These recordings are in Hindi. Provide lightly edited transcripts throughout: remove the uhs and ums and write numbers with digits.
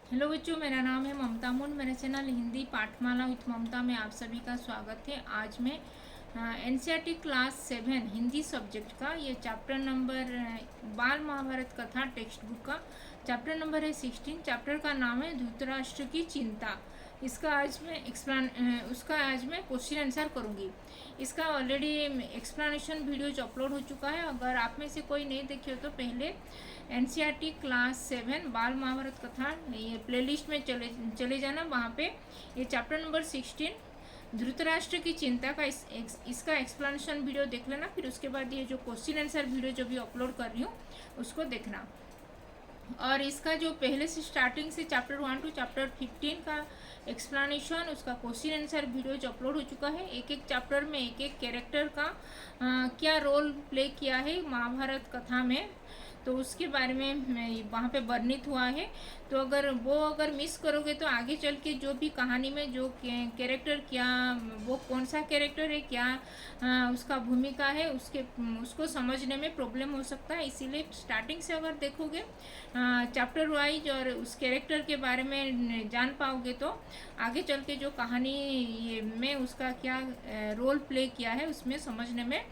हेलो बच्चों, मेरा नाम है ममता मुंड। मेरे चैनल हिंदी पाठमाला विथ ममता में आप सभी का स्वागत है। आज मैं एनसीईआरटी क्लास 7 हिंदी सब्जेक्ट का ये चैप्टर नंबर बाल महाभारत कथा टेक्स्ट बुक का चैप्टर नंबर है 16। चैप्टर का नाम है धृतराष्ट्र की चिंता। इसका आज मैं उसका आज मैं क्वेश्चन आंसर करूँगी। इसका ऑलरेडी एक्सप्लेनेशन वीडियो जो अपलोड हो चुका है। अगर आप में से कोई नहीं देखे हो तो पहले एनसीईआरटी क्लास 7 बाल महाभारत कथा ये प्लेलिस्ट में चले जाना। वहाँ पे ये चैप्टर नंबर 16 धृतराष्ट्र की चिंता का इसका एक्सप्लेनेशन वीडियो देख लेना। फिर उसके बाद ये जो क्वेश्चन आंसर वीडियो जो भी अपलोड कर रही हूँ उसको देखना। और इसका जो पहले से स्टार्टिंग से चैप्टर 1 टू चैप्टर 15 का एक्सप्लेनेशन, उसका क्वेश्चन आंसर वीडियो जो अपलोड हो चुका है। एक एक चैप्टर में एक एक कैरेक्टर का क्या रोल प्ले किया है महाभारत कथा में, तो उसके बारे में वहाँ पे वर्णित हुआ है। तो अगर मिस करोगे तो आगे चल के जो भी कहानी में जो कैरेक्टर क्या, वो कौन सा कैरेक्टर है, क्या उसका भूमिका है, उसको समझने में प्रॉब्लम हो सकता है। इसीलिए स्टार्टिंग से अगर देखोगे चैप्टर वाइज और उस कैरेक्टर के बारे में जान पाओगे तो आगे चल के जो कहानी में उसका क्या रोल प्ले किया है उसमें समझने में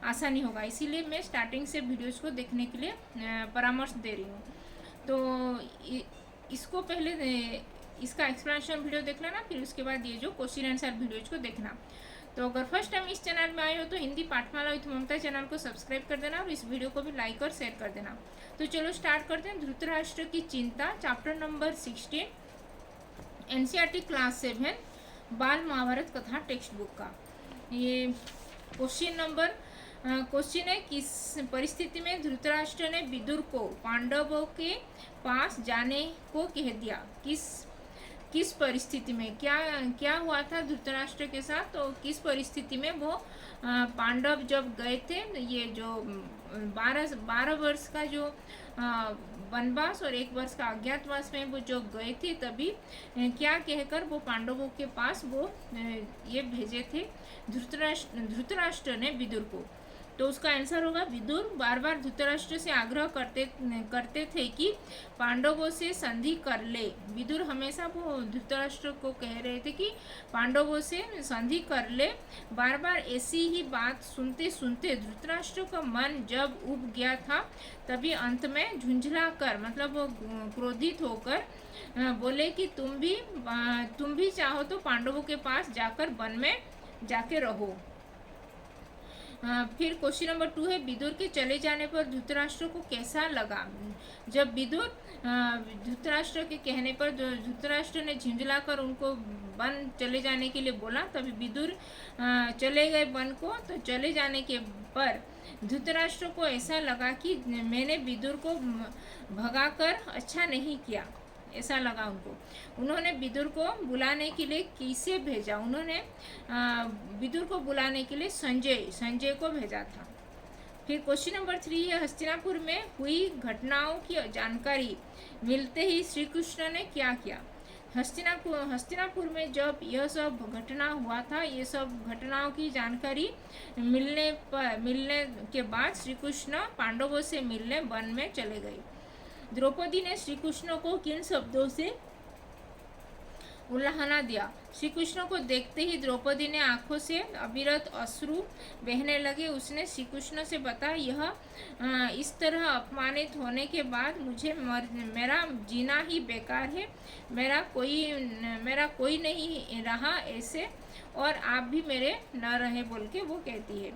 आसानी होगा। इसीलिए मैं स्टार्टिंग से वीडियोज़ को देखने के लिए परामर्श दे रही हूँ। तो इसको पहले इसका एक्सप्लेनेशन वीडियो देख लेना, फिर उसके बाद ये जो क्वेश्चन आंसर वीडियोज को देखना। तो अगर फर्स्ट टाइम इस चैनल में आए हो तो हिंदी पाठमाला विथ ममता चैनल को सब्सक्राइब कर देना और इस वीडियो को भी लाइक और शेयर कर देना। तो चलो स्टार्ट करते हैं। धृतराष्ट्र की चिंता, चैप्टर नंबर 16, एनसीईआरटी क्लास 7 बाल महाभारत कथा टेक्स्ट बुक का ये क्वेश्चन है, किस परिस्थिति में धृतराष्ट्र ने विदुर को पांडवों के पास जाने को कह दिया। किस परिस्थिति में क्या क्या हुआ था धृतराष्ट्र के साथ, तो किस परिस्थिति में वो पांडव जब गए थे, ये जो 12 वर्ष का जो वनवास और 1 वर्ष का अज्ञातवास में वो जो गए थे, तभी क्या कहकर वो पांडवों के पास वो ये भेजे थे धृतराष्ट्र ने विदुर को। तो उसका आंसर होगा विदुर बार बार धृतराष्ट्र से आग्रह करते थे कि पांडवों से संधि कर ले। विदुर हमेशा वो धृतराष्ट्र को कह रहे थे कि पांडवों से संधि कर ले। बार बार ऐसी ही बात सुनते सुनते धृतराष्ट्र का मन जब उब गया था, तभी अंत में झुंझला कर, मतलब वो क्रोधित होकर बोले कि तुम भी चाहो तो पांडवों के पास जाकर वन में जाके रहो। फिर क्वेश्चन नंबर 2 है, विदुर के चले जाने पर धृतराष्ट्र को कैसा लगा। जब विदुर धृतराष्ट्र के कहने पर धृतराष्ट्र ने झुंझलाकर उनको वन चले जाने के लिए बोला, तभी विदुर चले गए वन को। तो चले जाने के पर धृतराष्ट्र को ऐसा लगा कि मैंने विदुर को भगाकर अच्छा नहीं किया, ऐसा लगा उनको। उन्होंने विदुर को बुलाने के लिए किसे भेजा, उन्होंने विदुर को बुलाने के लिए संजय को भेजा था। फिर क्वेश्चन नंबर 3 है, हस्तिनापुर में हुई घटनाओं की जानकारी मिलते ही श्री कृष्ण ने क्या किया। हस्तिनापुर में जब यह सब घटना हुआ था, ये सब घटनाओं की जानकारी मिलने के बाद श्री कृष्ण पांडवों से मिलने वन में चले गए। द्रौपदी ने श्री कृष्ण को किन शब्दों से उल्लाहना दिया। श्री कृष्ण को देखते ही द्रौपदी ने आंखों से अविरत अश्रु बहने लगे। उसने श्री कृष्ण से बताया, इस तरह अपमानित होने के बाद मेरा जीना ही बेकार है। मेरा कोई नहीं रहा ऐसे, और आप भी मेरे न रहे, बोल के वो कहती है।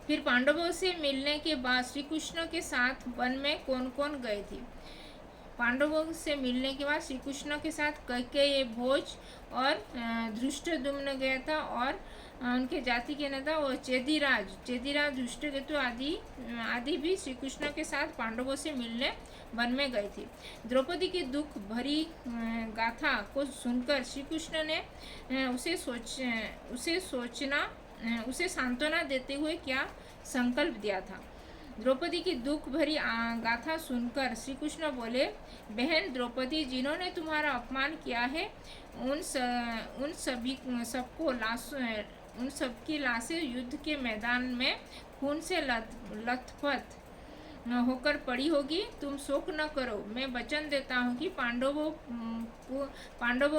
फिर पांडवों से मिलने के बाद श्री कृष्ण के साथ वन में कौन कौन गए थे। पांडवों से मिलने के बाद श्री कृष्ण के साथ कैकेयी, भोज और धृष्टद्युम्न गया था, और उनके जाति के नेता और चेदिराज, धृष्टकेतु आदि भी श्री कृष्ण के साथ पांडवों से मिलने वन में गए थे। द्रौपदी की दुख भरी गाथा को सुनकर श्री कृष्ण ने उसे सांत्वना देते हुए क्या संकल्प दिया था। द्रौपदी की दुख भरी गाथा सुनकर श्री कृष्ण बोले, बहन द्रौपदी, जिन्होंने तुम्हारा अपमान किया है उन सबकी लाशें युद्ध के मैदान में खून से लथपथ होकर पड़ी होगी। तुम शोक न करो, मैं वचन देता हूँ कि पांडवों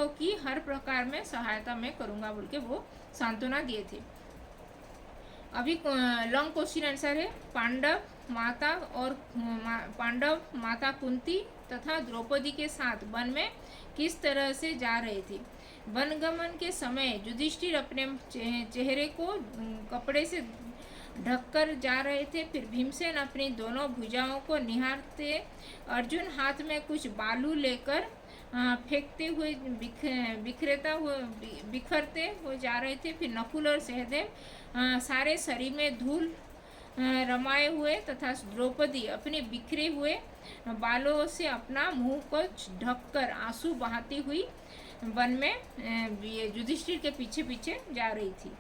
की हर प्रकार में सहायता मैं करूँगा बोल के वो सांत्वना दिए थे। अभी लॉन्ग क्वेश्चन आंसर है। पांडव माता कुंती तथा द्रौपदी के साथ वन में किस तरह से जा रहे थे। वनगमन के समय युधिष्ठिर अपने चेहरे को कपड़े से ढककर जा रहे थे। फिर भीमसेन अपनी दोनों भुजाओं को निहारते, अर्जुन हाथ में कुछ बालू लेकर फेंकते हुए बिखरते हुए जा रहे थे। फिर नकुल और सहदेव सारे शरीर में धूल रमाए हुए तथा द्रौपदी अपने बिखरे हुए बालों से अपना मुंह को ढककर आंसू बहाती हुई वन में युधिष्ठिर के पीछे पीछे जा रही थी।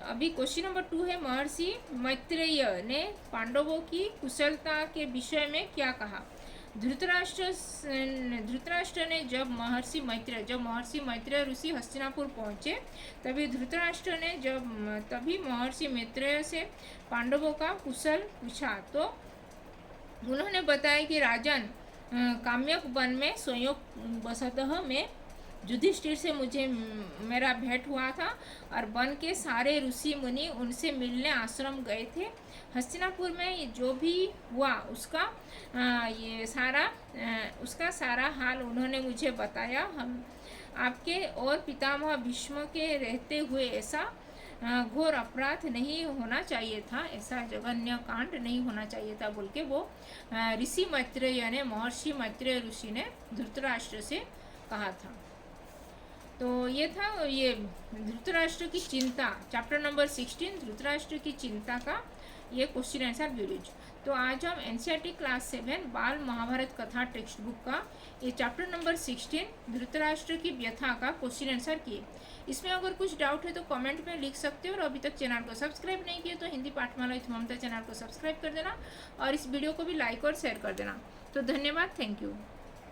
अभी क्वेश्चन नंबर 2 है। महर्षि मैत्रेय ने पांडवों की कुशलता के विषय में क्या कहा। धृतराष्ट्र ने जब महर्षि मैत्रेय ऋषि हस्तिनापुर पहुँचे, तभी महर्षि मैत्रेय से पांडवों का कुशल पूछा तो उन्होंने बताया कि राजन, काम्यक वन में संयोगवशतः में युधिष्ठिर से मेरा भेंट हुआ था और वन के सारे ऋषि मुनि उनसे मिलने आश्रम गए थे। हस्तिनापुर में जो भी हुआ उसका सारा हाल उन्होंने मुझे बताया। हम आपके और पितामह भीष्म के रहते हुए ऐसा घोर अपराध नहीं होना चाहिए था, ऐसा जघन्य कांड नहीं होना चाहिए था बोल के वो ऋषि मैत्रेय ने, महर्षि मैत्रेय ऋषि ने धृतराष्ट्र से कहा था। तो ये था ये धृतराष्ट्र की चिंता, चैप्टर नंबर 16 धृतराष्ट्र की चिंता का ये क्वेश्चन आंसर वीडियो। तो आज हम एनसीईआरटी क्लास 7 बाल महाभारत कथा टेक्स्ट बुक का ये चैप्टर नंबर 16 धृतराष्ट्र की व्यथा का क्वेश्चन आंसर किए। इसमें अगर कुछ डाउट है तो कमेंट में लिख सकते हो और अभी तक चैनल को सब्सक्राइब नहीं किया तो हिंदी पाठमाला विथ ममता चैनल को सब्सक्राइब कर देना और इस वीडियो को भी लाइक और शेयर कर देना। तो धन्यवाद, थैंक यू।